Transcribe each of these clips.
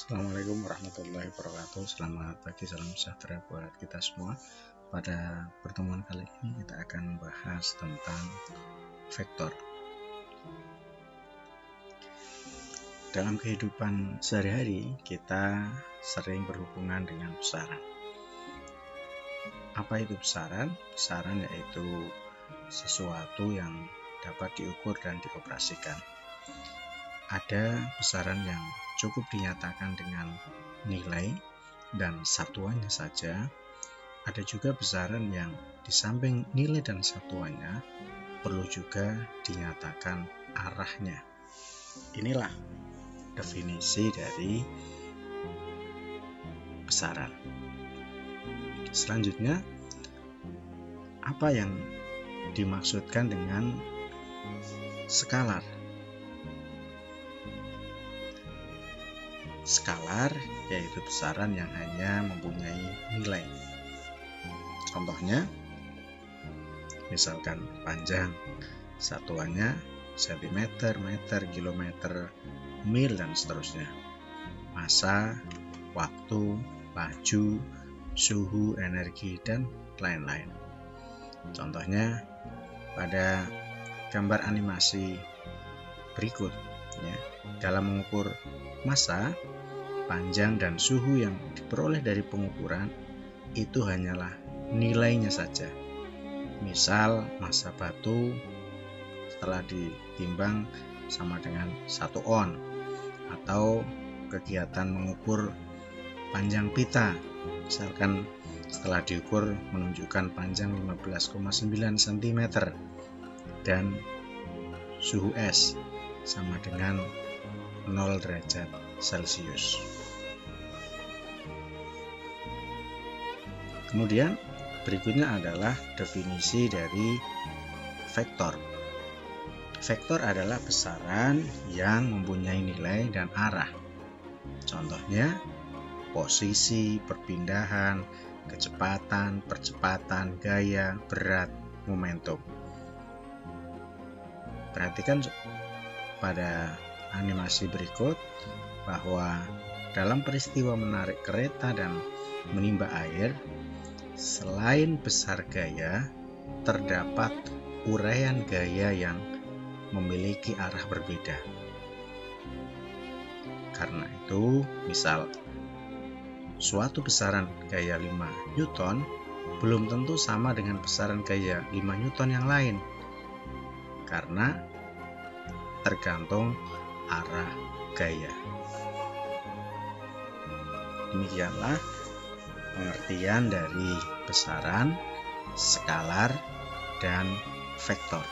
Assalamualaikum warahmatullahi wabarakatuh. Selamat pagi, salam sejahtera buat kita semua. Pada pertemuan kali ini kita akan membahas tentang vektor. Dalam kehidupan sehari-hari kita sering berhubungan dengan besaran. Apa itu besaran? Besaran yaitu sesuatu yang dapat diukur dan dioperasikan. Ada besaran yang cukup dinyatakan dengan nilai dan satuannya saja. Ada juga besaran yang di samping nilai dan satuannya perlu juga dinyatakan arahnya. Inilah definisi dari besaran. Selanjutnya, apa yang dimaksudkan dengan skalar? Skalar yaitu besaran yang hanya mempunyai nilai. Contohnya, misalkan panjang, satuannya cm, meter, kilometer, mil, dan seterusnya. Massa, waktu, laju, suhu, energi, dan lain-lain. Contohnya pada gambar animasi berikut, ya. Dalam mengukur massa, panjang, dan suhu yang diperoleh dari pengukuran itu hanyalah nilainya saja. Misal massa batu setelah ditimbang sama dengan 1 on, atau kegiatan mengukur panjang pita, misalkan setelah diukur menunjukkan panjang 15,9 cm dan suhu es sama dengan 0 derajat Celcius. Kemudian berikutnya adalah definisi dari vektor. Vektor adalah besaran yang mempunyai nilai dan arah. Contohnya posisi, perpindahan, kecepatan, percepatan, gaya, berat, momentum. Perhatikan pada animasi berikut bahwa dalam peristiwa menarik kereta dan menimba air, selain besar gaya, terdapat uraian gaya yang memiliki arah berbeda. Karena itu, misal suatu besaran gaya 5 Newton belum tentu sama dengan besaran gaya 5 Newton yang lain, karena tergantung arah gaya. Demikianlah pengertian dari besaran, skalar, dan vektor.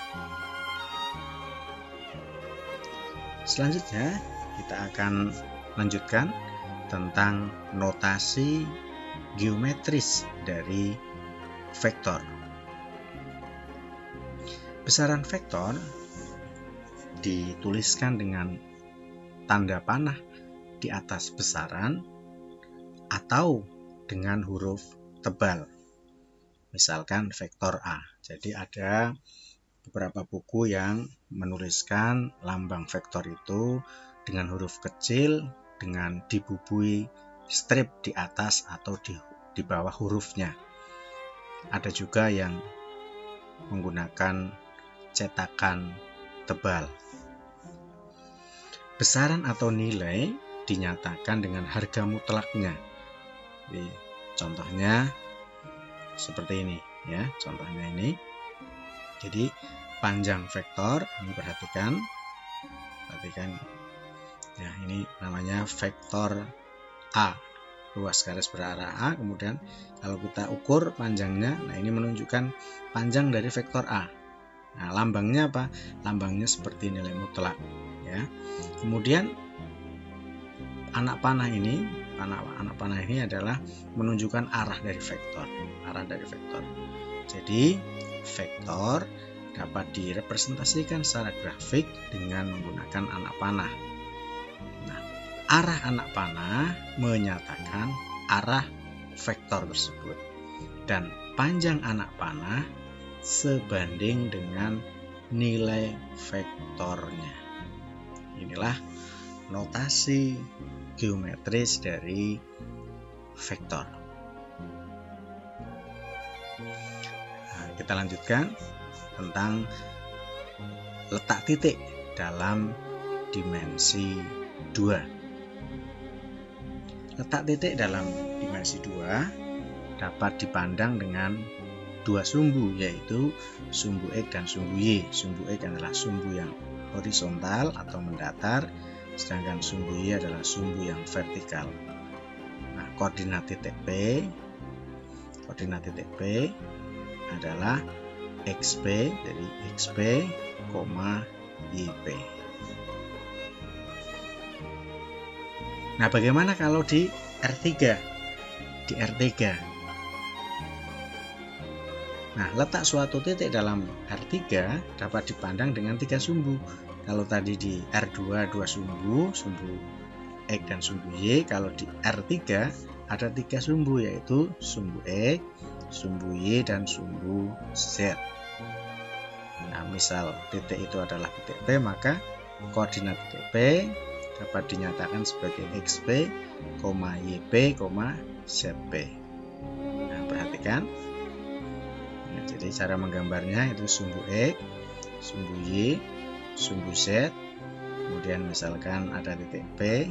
Selanjutnya kita akan lanjutkan tentang notasi geometris dari vektor. Besaran vektor dituliskan dengan tanda panah di atas besaran atau dengan huruf tebal, misalkan vektor A. Jadi ada beberapa buku yang menuliskan lambang vektor itu dengan huruf kecil dengan dibubui strip di atas atau di bawah hurufnya. Ada juga yang menggunakan cetakan tebal. Besaran atau nilai dinyatakan dengan harga mutlaknya. Jadi, contohnya seperti ini, ya. Contohnya ini. Jadi panjang vektor, ini perhatikan. Ya, ini namanya vektor A. Ruas garis berarah A. Kemudian kalau kita ukur panjangnya, nah ini menunjukkan panjang dari vektor A. Nah, lambangnya apa? Lambangnya seperti nilai mutlak, ya. Kemudian anak panah ini adalah menunjukkan arah dari vektor. Jadi vektor dapat direpresentasikan secara grafik dengan menggunakan anak panah. Nah, arah anak panah menyatakan arah vektor tersebut, dan panjang anak panah sebanding dengan nilai vektornya. Inilah notasi geometris dari vektor. Nah, kita lanjutkan tentang letak titik dalam dimensi 2. Letak titik dalam dimensi 2 dapat dipandang dengan dua sumbu, yaitu sumbu X dan sumbu Y. Sumbu X adalah sumbu yang horizontal atau mendatar, sedangkan sumbu Y adalah sumbu yang vertikal. Nah, koordinat titik P adalah XP, jadi XP, YP. Nah, bagaimana kalau di R3? Di R3. Nah, letak suatu titik dalam R3 dapat dipandang dengan 3 sumbu. Kalau tadi di R2 2 sumbu X dan sumbu Y, kalau di R3 ada 3 sumbu, yaitu sumbu X, sumbu Y, dan sumbu Z. Nah, misal titik itu adalah titik P, maka koordinat titik P dapat dinyatakan sebagai XP, YP, ZP. Nah, perhatikan. Nah, jadi cara menggambarnya itu sumbu X, sumbu Y, sumbu Z. Kemudian misalkan ada titik P,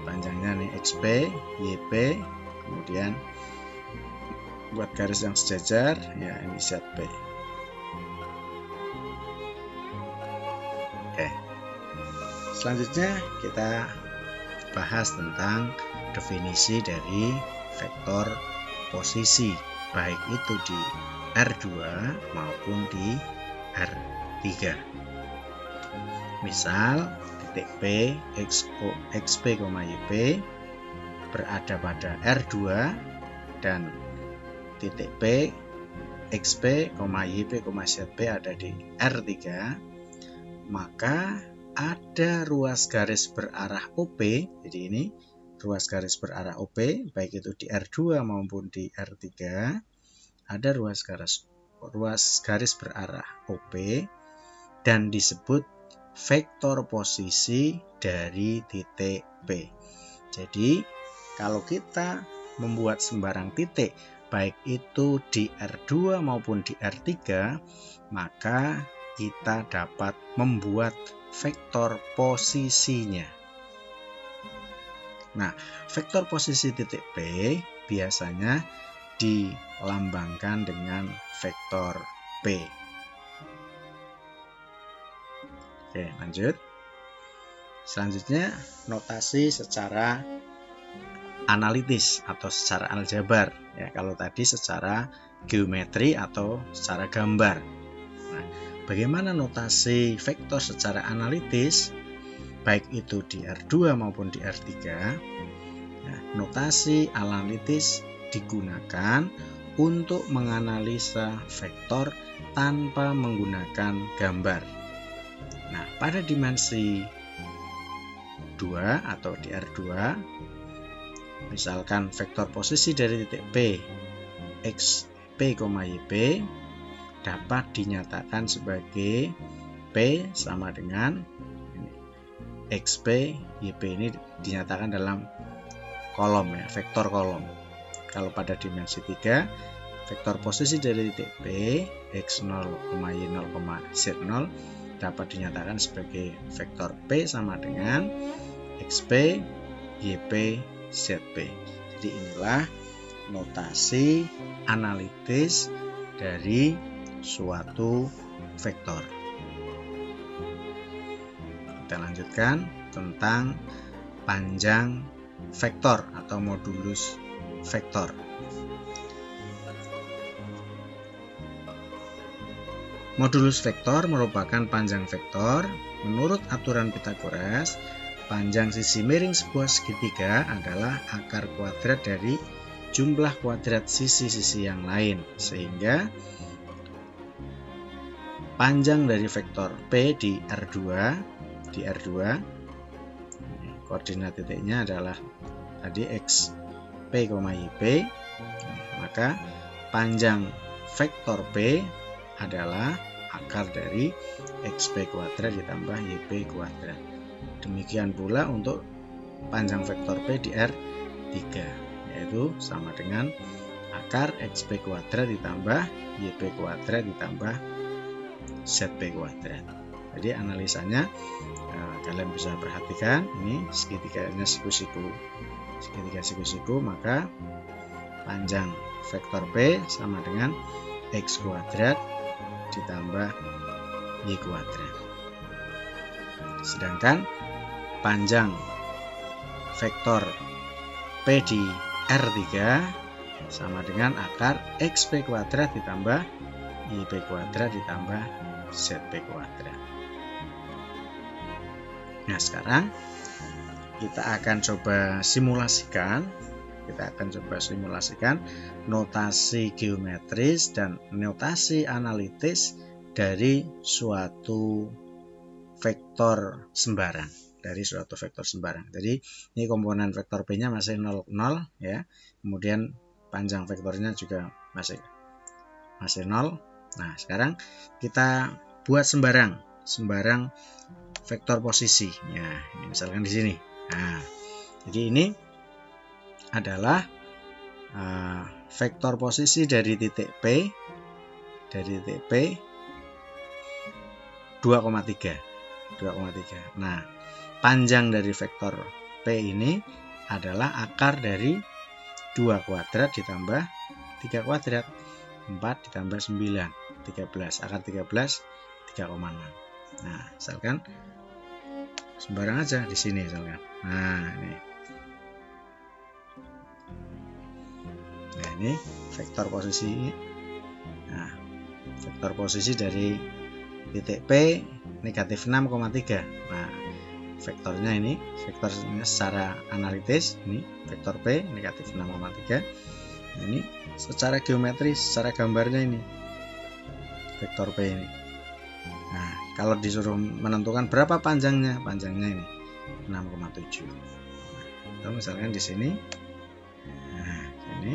panjangnya nih XP, YP, kemudian buat garis yang sejajar, ya ini ZP. Oke. Selanjutnya kita bahas tentang definisi dari vektor posisi, baik itu di R2 maupun di R3. Misal titik P, XP, YP berada pada R2 dan titik P, XP, YP, ZP ada di R3, maka ada ruas garis berarah OP. Jadi ini ruas garis berarah OP, baik itu di R2 maupun di R3, ada ruas garis berarah OP dan disebut vektor posisi dari titik P. Jadi kalau kita membuat sembarang titik, baik itu di R2 maupun di R3, maka kita dapat membuat vektor posisinya. Nah, vektor posisi titik P biasanya dilambangkan dengan vektor P. Oke, lanjut. Selanjutnya, notasi secara analitis atau secara aljabar. Ya, kalau tadi secara geometri atau secara gambar. Nah, bagaimana notasi vektor secara analitis, baik itu di R2 maupun di R3? Nah, notasi analitis digunakan untuk menganalisa vektor tanpa menggunakan gambar. Nah, pada dimensi 2 atau di R2, misalkan vektor posisi dari titik P, XP, YP dapat dinyatakan sebagai P sama dengan XP, YP ini dinyatakan dalam kolom, ya, vektor kolom. Kalau pada dimensi 3, vektor posisi dari titik P, X0, Y0, Z0 dapat dinyatakan sebagai vektor P sama dengan XP, YP, ZP. Jadi inilah notasi analitis dari suatu vektor. Kita lanjutkan tentang panjang vektor atau modulus vektor. Modulus vektor merupakan panjang vektor. Menurut aturan Pythagoras, panjang sisi miring sebuah segitiga adalah akar kuadrat dari jumlah kuadrat sisi-sisi yang lain, sehingga panjang dari vektor P di R2, koordinat titiknya adalah tadi XP, YP, maka panjang vektor P adalah akar dari XP kuadrat ditambah YP kuadrat. Demikian pula untuk panjang vektor P di R3, yaitu sama dengan akar XP kuadrat ditambah YP kuadrat ditambah ZP kuadrat. Jadi analisanya kalian bisa perhatikan, ini segitiganya siku-siku, maka panjang vektor P sama dengan X kuadrat ditambah Y kuadrat. Sedangkan panjang vektor P di R3 sama dengan akar XP kuadrat ditambah YP kuadrat ditambah ZP kuadrat. Nah, sekarang kita akan coba simulasikan notasi geometris dan notasi analitis dari suatu vektor sembarang. Jadi ini komponen vektor P-nya masih 0, 0 ya. Kemudian panjang vektornya juga masih 0. Nah, sekarang kita buat sembarang vektor posisi. Ya, ini misalkan di sini. Nah, jadi ini adalah vektor posisi dari titik P 2,3. Nah, panjang dari vektor P ini adalah akar dari 2 kuadrat ditambah 3 kuadrat. 4 ditambah 9, 13. Akar 13, 3,6. Nah, misalkan sembarang aja di sini misalkan. Nah, ini. Nah, ini vektor posisi. Nah, vektor posisi dari titik P negatif 6,3. Nah, vektornya ini, vektornya secara analitis ini vektor P negatif 6,3. Nah, ini secara geometris, secara gambarnya ini vektor P ini. Nah, kalau disuruh menentukan berapa panjangnya ini 6,7. Nah, misalkan di sini. Nah, ini.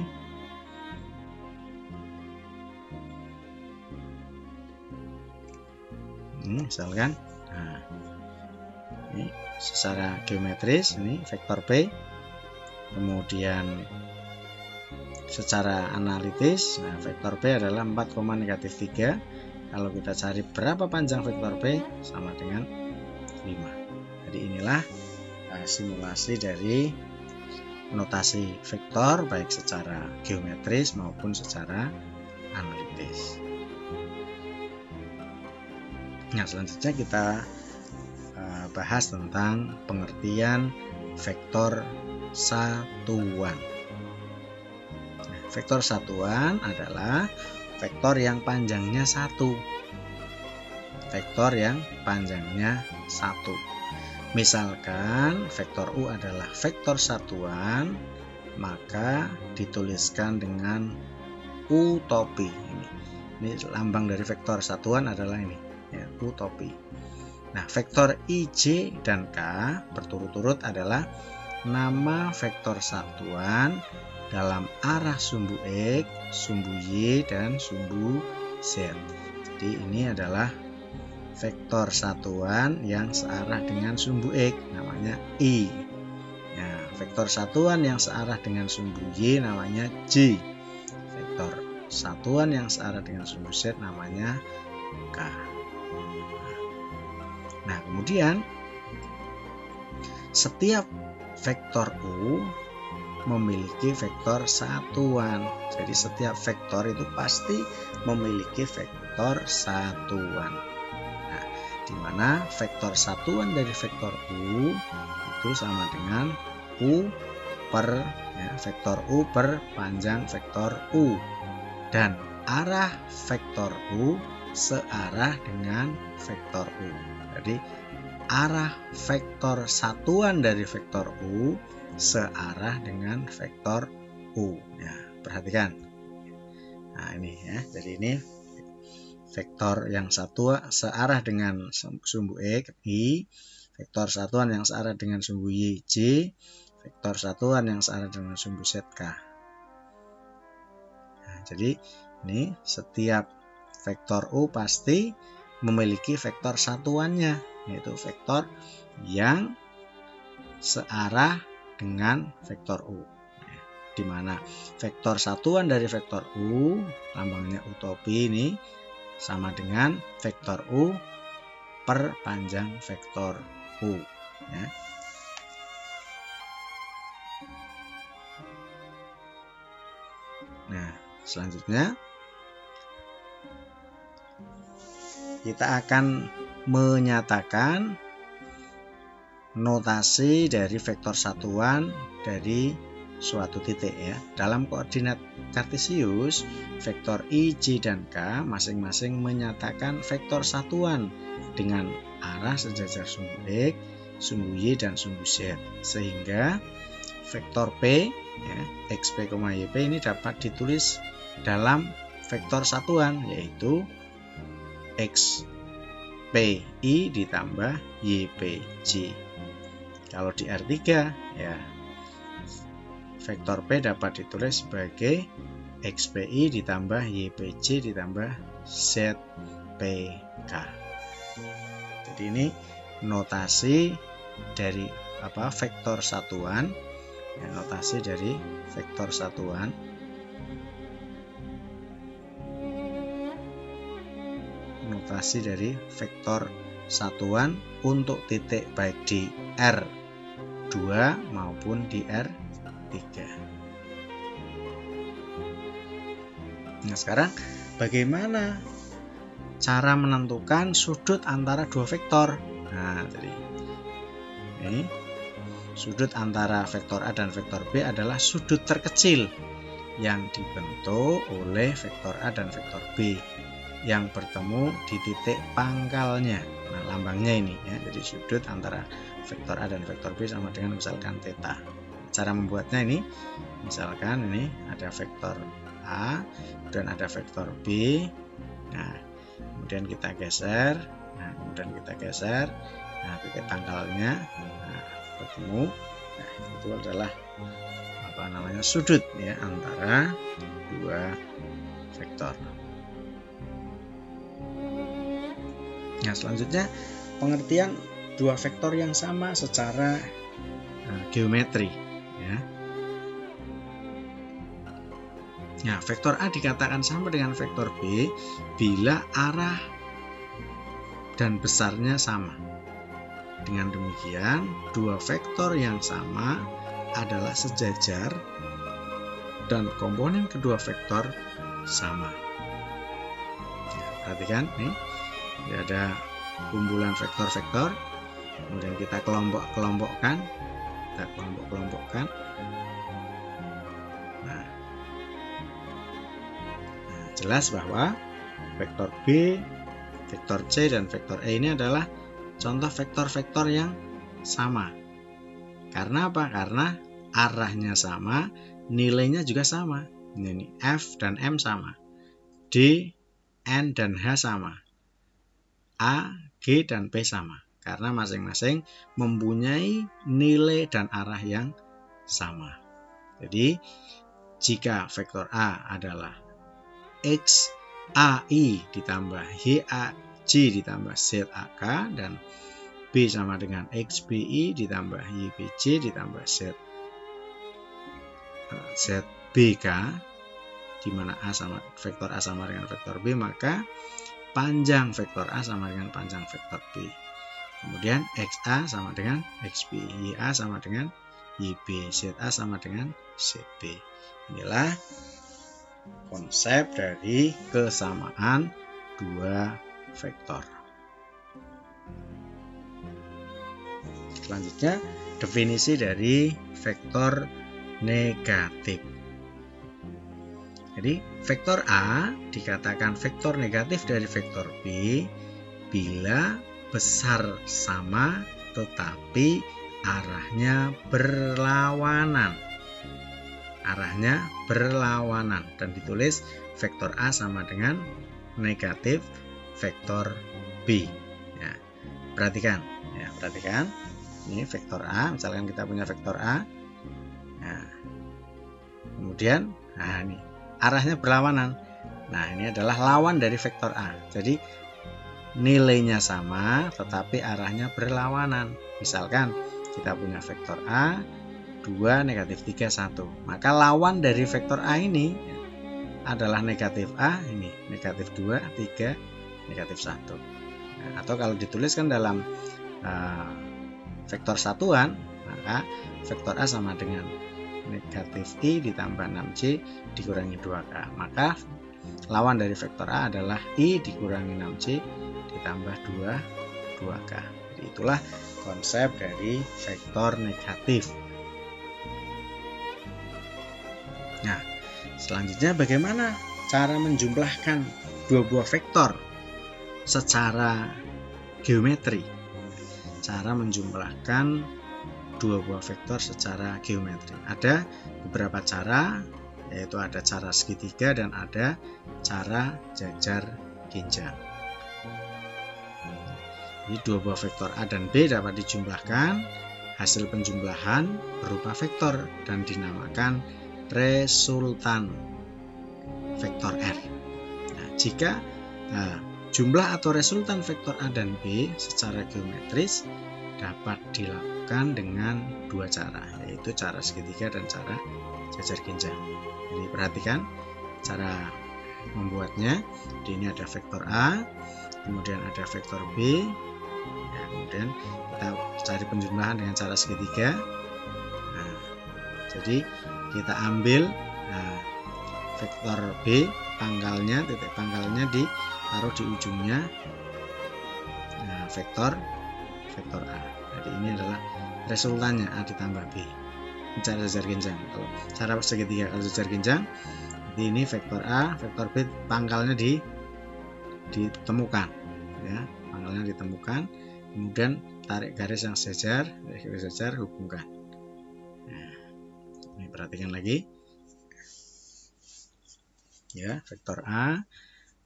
Ini misalkan. Nah, ini secara geometris ini vektor P. Kemudian secara analitis, nah vektor P adalah 4,-3. Kalau kita cari berapa panjang vektor P, sama dengan 5. Jadi inilah simulasi dari notasi vektor baik secara geometris maupun secara analitis. Nah, selanjutnya kita bahas tentang pengertian vektor satuan. Vektor satuan adalah vektor yang panjangnya 1. Misalkan vektor U adalah vektor satuan, maka dituliskan dengan U topi. Ini lambang dari vektor satuan adalah ini, ya, U topi. Nah, vektor I, J, dan K berturut-turut adalah nama vektor satuan dalam arah sumbu X, sumbu Y, dan sumbu Z. Jadi ini adalah vektor satuan yang searah dengan sumbu X, namanya I. Nah, vektor satuan yang searah dengan sumbu Y namanya J. Vektor satuan yang searah dengan sumbu Z namanya K. Nah, kemudian setiap vektor U memiliki vektor satuan. Jadi setiap vektor itu pasti memiliki vektor satuan. Nah, di mana vektor satuan dari vektor U itu sama dengan U per vektor U per panjang vektor U, dan arah vektor U searah dengan vektor U. Jadi arah vektor satuan dari vektor U searah dengan vektor U. Ya, perhatikan. Nah, ini ya. Jadi ini vektor yang searah dengan sumbu X, I, vektor satuan yang searah dengan sumbu Y, J, vektor satuan yang searah dengan sumbu Z, K. Nah, jadi ini setiap vektor U pasti memiliki vektor satuannya, yaitu vektor yang searah dengan vektor U, di mana vektor satuan dari vektor U, lambangnya utopi ini, sama dengan vektor U per panjang vektor U. Ya. Nah, selanjutnya kita akan menyatakan notasi dari vektor satuan dari suatu titik ya. Dalam koordinat kartesius, vektor I, J, dan K masing-masing menyatakan vektor satuan dengan arah sejajar sumbu X, sumbu Y, dan sumbu Z. Sehingga vektor P ya, XP, YP ini dapat ditulis dalam vektor satuan, yaitu XPI ditambah YPJ. Kalau di R3 ya, vektor P dapat ditulis sebagai XPI ditambah YPJ ditambah ZPK. Jadi ini notasi dari vektor satuan ya, notasi dari vektor satuan. Notasi dari vektor satuan untuk titik baik di R2 maupun di R3. Nah, sekarang bagaimana cara menentukan sudut antara dua vektor? Nah, jadi ini sudut antara vektor A dan vektor B adalah sudut terkecil yang dibentuk oleh vektor A dan vektor B yang bertemu di titik pangkalnya. Nah, lambangnya ini ya. Jadi sudut antara vektor A dan vektor B sama dengan misalkan theta. Cara membuatnya ini, misalkan ini ada vektor A dan ada vektor B. Nah, kemudian kita geser. Nah, titik pangkalnya bertemu. Nah, itu adalah sudut ya antara dua vektor. Nah, selanjutnya pengertian dua vektor yang sama secara geometri ya. Nah, vektor A dikatakan sama dengan vektor B bila arah dan besarnya sama. Dengan demikian, dua vektor yang sama adalah sejajar dan komponen kedua vektor sama. Nah, perhatikan nih. Ada kumpulan vektor-vektor, kemudian kita kelompok-kelompokkan. Nah, jelas bahwa vektor B, vektor C, dan vektor E ini adalah contoh vektor-vektor yang sama. Karena apa? Karena arahnya sama, nilainya juga sama. Ini F dan M sama, D, N, dan H sama, A, G, dan P sama, karena masing-masing mempunyai nilai dan arah yang sama. Jadi jika vektor A adalah XAI ditambah YAJ ditambah ZAK dan B sama dengan XBI ditambah YBJ ditambah ZBK, di mana vektor A sama dengan vektor B, maka panjang vektor A sama dengan panjang vektor B. Kemudian XA sama dengan XB, YA sama dengan YB, ZA sama dengan ZB. Inilah konsep dari kesamaan dua vektor. Selanjutnya, definisi dari vektor negatif. Jadi, vektor A dikatakan vektor negatif dari vektor B bila besar sama tetapi arahnya berlawanan. Dan ditulis vektor A sama dengan negatif vektor B. Ya, perhatikan. Ini vektor A, misalkan kita punya vektor A. Nah, kemudian, ini arahnya berlawanan. Nah, ini adalah lawan dari vektor A. Jadi nilainya sama tetapi arahnya berlawanan. Misalkan kita punya vektor A 2, negatif 3, 1. Maka lawan dari vektor A ini adalah negatif A, ini negatif 2, 3, negatif 1. Nah, atau kalau dituliskan dalam vektor satuan, maka vektor A sama dengan negatif I ditambah 6C dikurangi 2K. Maka lawan dari vektor A adalah I dikurangi 6C ditambah 2K. Jadi itulah konsep dari vektor negatif. Nah, selanjutnya bagaimana cara menjumlahkan dua buah vektor secara geometri? Cara menjumlahkan dua buah vektor secara geometri. Ada beberapa cara, yaitu ada cara segitiga dan ada cara jajar ginjal. Jadi dua buah vektor A dan B dapat dijumlahkan. Hasil penjumlahan berupa vektor dan dinamakan resultan vektor R. Nah, jika jumlah atau resultan vektor A dan B secara geometris dapat dilakukan dengan dua cara, yaitu cara segitiga dan cara jajar ginjal. Jadi perhatikan cara membuatnya. Di ini ada vektor A, kemudian ada vektor B, ya, kemudian kita cari penjumlahan dengan cara segitiga. Nah, jadi kita ambil vektor B, pangkalnya, titik pangkalnya ditaruh di ujungnya vektor A. Jadi ini adalah resultannya A ditambah B. Ini cara jajar ginjal. Kalau cara segitiga, kalau jajar ginjal, jadi ini vektor A, vektor B, pangkalnya ditemukan, ya, pangkalnya ditemukan. Kemudian tarik garis yang sejajar, hubungkan. Nah, ini perhatikan lagi, ya, vektor A,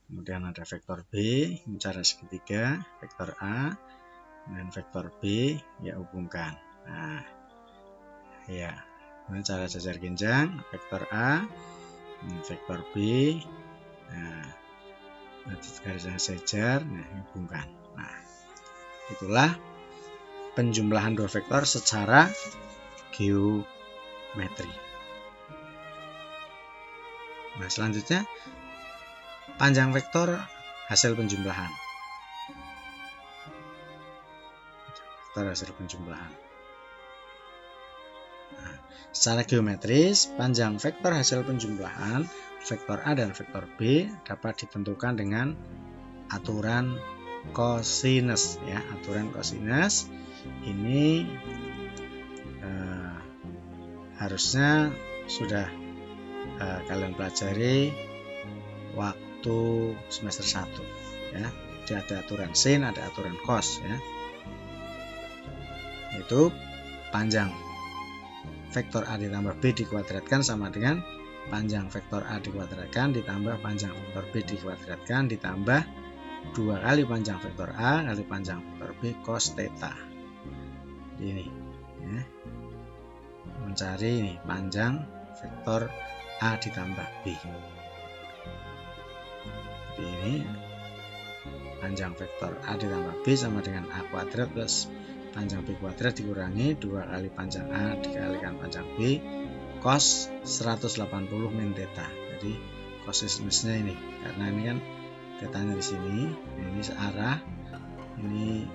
kemudian ada vektor B, ini cara segitiga, vektor A dan vektor B, ya, hubungkan. Nah, ya, ini cara jajar ginjal, vektor A, vektor B, nah, garis yang sejajar, nah, hubungkan. Nah, itulah penjumlahan dua vektor secara geometri. Nah, selanjutnya panjang vektor hasil penjumlahan. Hasil penjumlahan. Nah, secara geometris, panjang vektor hasil penjumlahan vektor A dan vektor B dapat ditentukan dengan aturan kosinus, ya, aturan kosinus. Ini harusnya sudah kalian pelajari waktu semester 1, ya. Jadi ada aturan sin, ada aturan cos, ya. Itu panjang vektor A ditambah B dikuadratkan sama dengan panjang vektor A dikuadratkan ditambah panjang vektor B dikuadratkan ditambah 2 kali panjang vektor A kali panjang vektor B cos theta. Ini, ya, mencari ini panjang vektor A ditambah B. Jadi ini panjang vektor A ditambah B sama dengan A kuadrat plus panjang B kuadrat dikurangi 2 kali panjang A dikalikan panjang B cos 180 min theta. Jadi kosinusnya ini, karena ini kan thetanya di sini, ini searah, ini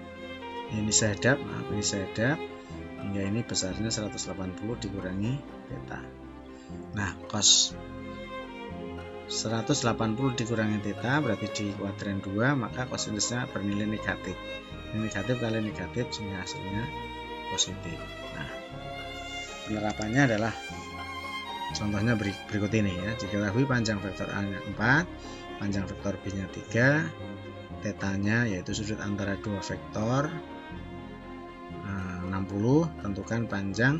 sehadap, ini sehadap, hingga ini besarnya 180 dikurangi theta. Nah, cos 180 dikurangi theta berarti di kuadran 2, maka kosinusnya bernilai negatif. Ini negatif kali negatif sehingga hasilnya positif. Nah, penerapannya adalah contohnya berikut ini, ya. Diketahui panjang vektor A-nya 4, panjang vektor B-nya 3, tetanya yaitu sudut antara dua vektor 60, tentukan panjang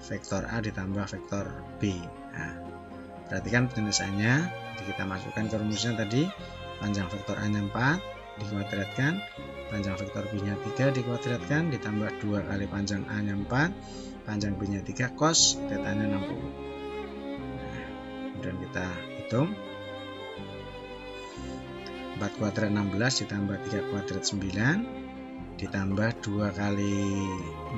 vektor A ditambah vektor B. Nah, perhatikan penyelesaiannya. Jadi kita masukkan ke rumusnya tadi, panjang vektor A-nya 4 dikuadratkan, panjang vektor B-nya 3 dikuadratkan, ditambah 2 kali panjang A-nya 4, panjang B-nya 3, cos tetanya 60. Nah, kemudian kita hitung, 4 kuadrat 16 ditambah 3 kuadrat 9, ditambah 2 kali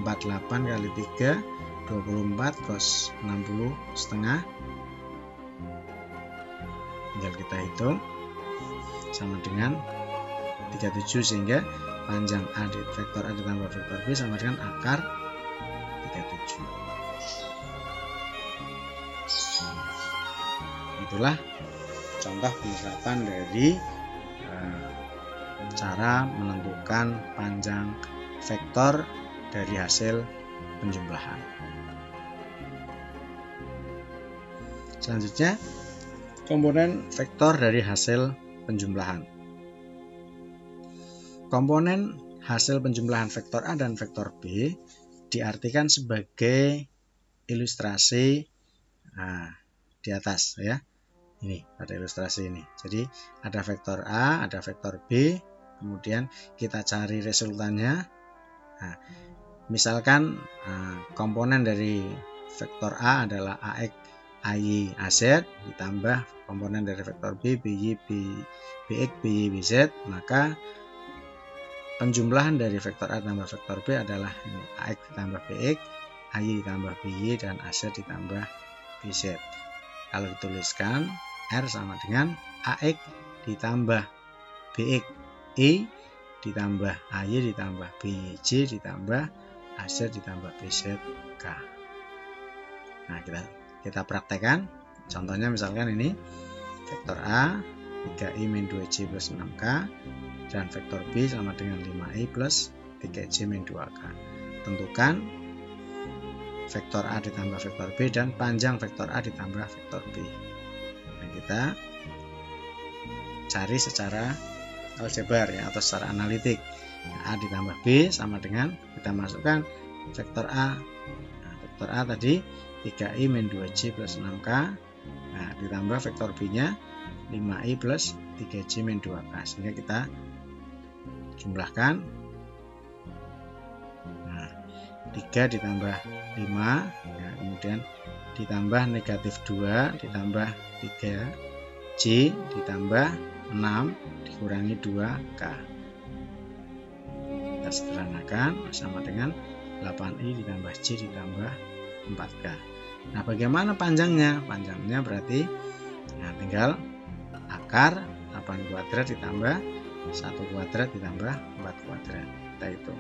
48 kali 3 24 cos 60 setengah, tinggal kita hitung sama dengan 37, sehingga panjang A vektor A ditambah vektor B sama dengan akar 37. Itulah contoh penerapan dari cara menentukan panjang vektor dari hasil penjumlahan. Selanjutnya, komponen vektor dari hasil penjumlahan. Komponen hasil penjumlahan vektor A dan vektor B diartikan sebagai ilustrasi di atas ya. Ini pada ilustrasi ini. Jadi ada vektor A, ada vektor B, kemudian kita cari resultannya. Nah, misalkan komponen dari vektor A adalah AX, AY, AZ, ditambah komponen dari vektor B, BY, BX, BY, BZ, maka penjumlahan dari vektor A tambah vektor B adalah ini, AX ditambah BX, AY ditambah BY, dan AZ ditambah BZ. Kalau dituliskan, R sama dengan AX ditambah BX, I ditambah AY ditambah BJ ditambah AZ ditambah BZ, K. Nah, kita praktekkan. Contohnya misalkan ini vektor A 3i min 2j plus 6k dan vektor B sama dengan 5i plus 3j min 2k. Tentukan vektor A ditambah vektor B dan panjang vektor A ditambah vektor B. Nah, kita cari secara aljabar ya, atau secara analitik. A ditambah B sama dengan kita masukkan vektor A. Nah, vektor A tadi 3i min 2j plus 6k. Nah, ditambah vektor B-nya 5i plus 3j min 2k, sehingga kita jumlahkan. Nah, 3 ditambah 5 ya, kemudian ditambah negatif 2 ditambah 3j ditambah 6 dikurangi 2k. Kita sederhanakan sama dengan 8i ditambah j ditambah 4k. Nah, bagaimana panjangnya? Panjangnya berarti tinggal akar 8 kuadrat ditambah 1 kuadrat ditambah 4 kuadrat. Kita hitung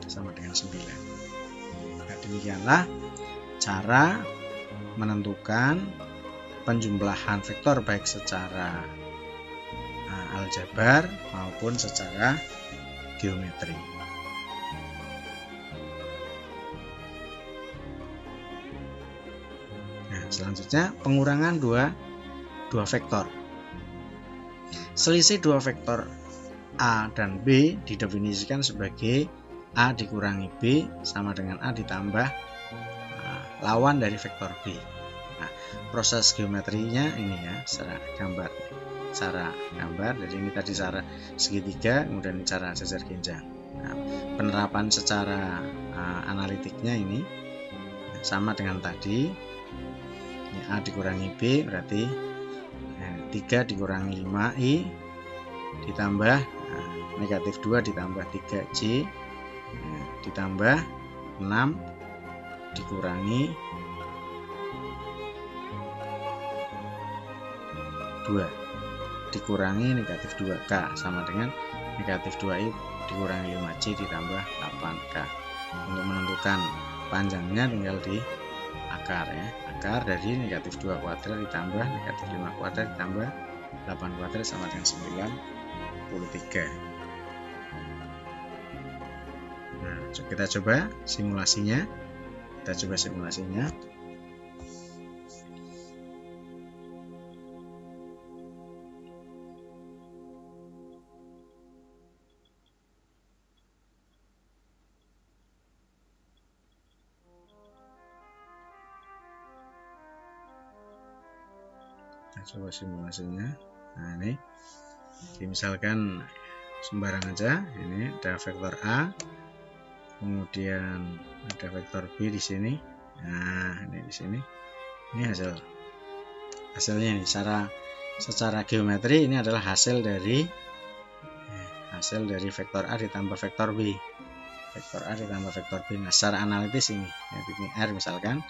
sama dengan 9. Nah, demikianlah cara menentukan penjumlahan vektor baik secara aljabar maupun secara geometri. Nah, selanjutnya pengurangan dua vektor. Selisih dua vektor A dan B didefinisikan sebagai A dikurangi B sama dengan A ditambah lawan dari vektor B. Nah, proses geometrinya ini ya, secara gambar. Jadi ini tadi cara segitiga, kemudian cara jajar genjang. Nah, penerapan secara analitiknya ini sama dengan tadi. Ini A dikurangi B berarti 3 dikurangi 5i ditambah negatif 2 ditambah 3j ditambah 6 dikurangi 2 dikurangi negatif 2k sama dengan negatif 2i dikurangi 5j ditambah 8k. Untuk menentukan panjangnya tinggal di akar ya. Akar dari negatif 2 kuadrat ditambah negatif 5 kuadrat ditambah 8 kuadrat sama dengan 93. Nah, kita coba simulasinya. Coba simulasinya. Nah, ini misalkan sembarang aja. Ini ada vektor A, kemudian ada vektor B di sini. Nah, ini di sini. Ini hasilnya ini secara geometri ini adalah hasil dari hasil dari vektor A ditambah vektor B. Vektor A ditambah vektor B. Nah, secara analitis ini, ya, titik R misalkan,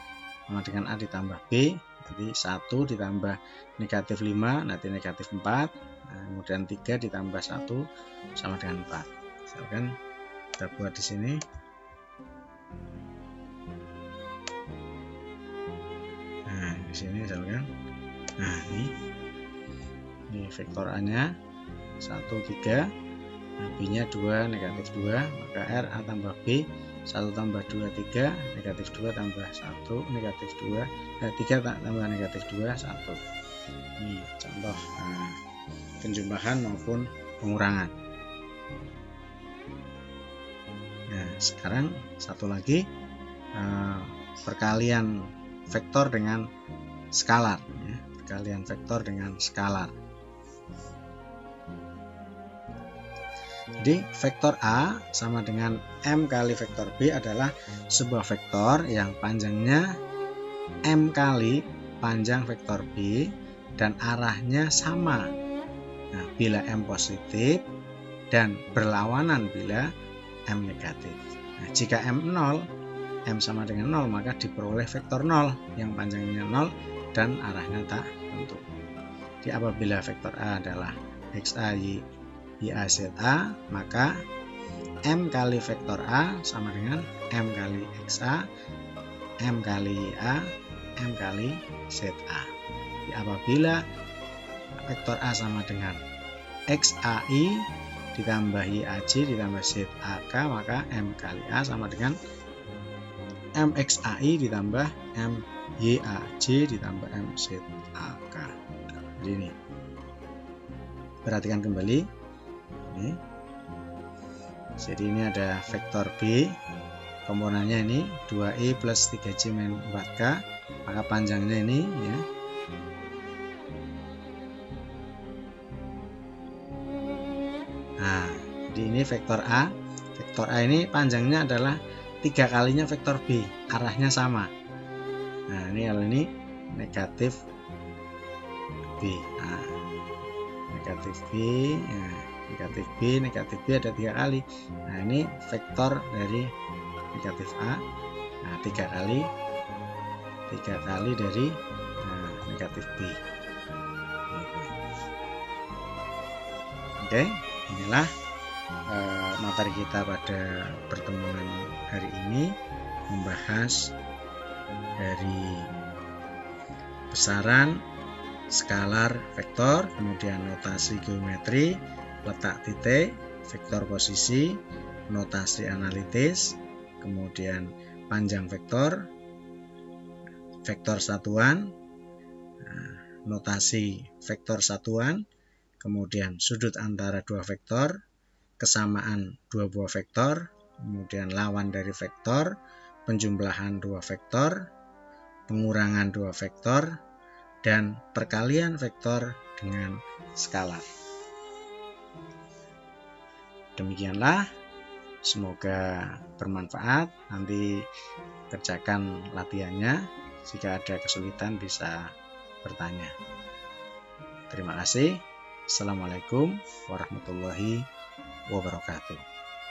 sama dengan A ditambah B, nanti 1 ditambah negatif 5, nanti negatif 4, nah, kemudian 3 ditambah 1 sama dengan 4. Misalkan kita buat di sini. Nah, di sini misalkan. Nah, ini vektor A-nya 1, 3, nah, B-nya 2, negatif 2, maka R A tambah B 1 tambah 2, 3, negatif 2 tambah 1, negatif 2, 3 tambah negatif 2, 1. Ini contoh penjumlahan maupun pengurangan. Nah, sekarang satu lagi, perkalian vektor dengan skalar, ya. Perkalian vektor dengan skalar. Jadi vektor A sama dengan M kali vektor B adalah sebuah vektor yang panjangnya M kali panjang vektor B dan arahnya sama. Nah, bila M positif dan berlawanan bila M negatif. Nah, jika M 0, M sama dengan 0, maka diperoleh vektor 0 yang panjangnya 0 dan arahnya tak tentu. Jadi apabila vektor A adalah XA YA ZA, maka M kali vektor A sama dengan M kali XA, M kali YA, M kali ZA. Jadi apabila vektor A sama dengan XAI ditambah YAJ ditambah ZAK, maka M kali A sama dengan MXAI ditambah MYAJ ditambah MZAK. Jadi ini. Perhatikan kembali. Ini. Jadi ini ada vektor B, komponennya ini 2i plus 3j min 4k, maka panjangnya ini, ya, nah, jadi ini vektor A. Vektor A ini panjangnya adalah 3 kalinya vektor B, arahnya sama. Nah, ini kalau ini negatif B, nah, negatif B, nah, negatif B ada 3 kali. Nah, ini vektor dari negatif A. Nah, 3 kali dari negatif B. Oke, inilah materi kita pada pertemuan hari ini, membahas dari besaran, skalar, vektor, kemudian notasi geometri, letak titik, vektor posisi, notasi analitis, kemudian panjang vektor, vektor satuan, notasi vektor satuan, kemudian sudut antara dua vektor, kesamaan dua buah vektor, kemudian lawan dari vektor, penjumlahan dua vektor, pengurangan dua vektor, dan perkalian vektor dengan skalar. Demikianlah, semoga bermanfaat. Nanti kerjakan latihannya, jika ada kesulitan bisa bertanya. Terima kasih. Assalamualaikum warahmatullahi wabarakatuh.